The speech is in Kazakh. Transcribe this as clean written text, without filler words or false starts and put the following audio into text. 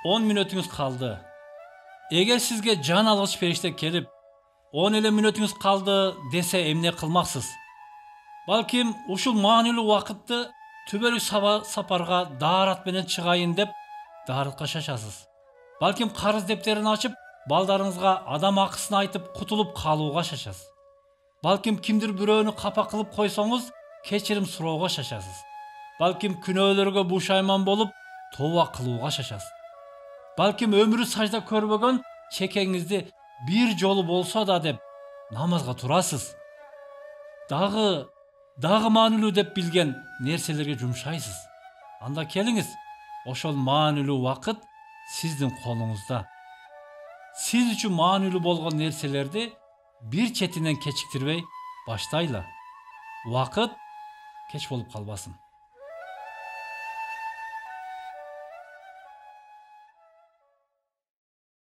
10 minutunuz kaldı. Eğer sizge can algıç perişte kelip 10 ele minutunuz kaldı dese emne kılmaksız. Balkim uşul maanilүү vakitty tübelük saparga daarat menen çıgayın dep daaratка şaşasız. Balkim karız depтерini açıp балдарыңызга адам акысын айтып кутулуп калууга шашасыз. Балким кимдир бирөөнү капа кылып койсоңуз кечирим суроого шашасыз. Балким күнөөлөргө бушайман болуп тооба кылууга шашасыз. Балким өмүрү сажда көрбөгөн чекеңизди бир жолу болсо да деп намазга турасыз. Дагы маанилүү деп билген нерселерге жумшайсыз. Анда келиңиз, ошол маанилүү вакыт сиздин колуңузда. Siz üçün maanilүү болгон нерселерди бир четинен кечиктирбей баштайлы. Вакыт кеч болуп калбасын.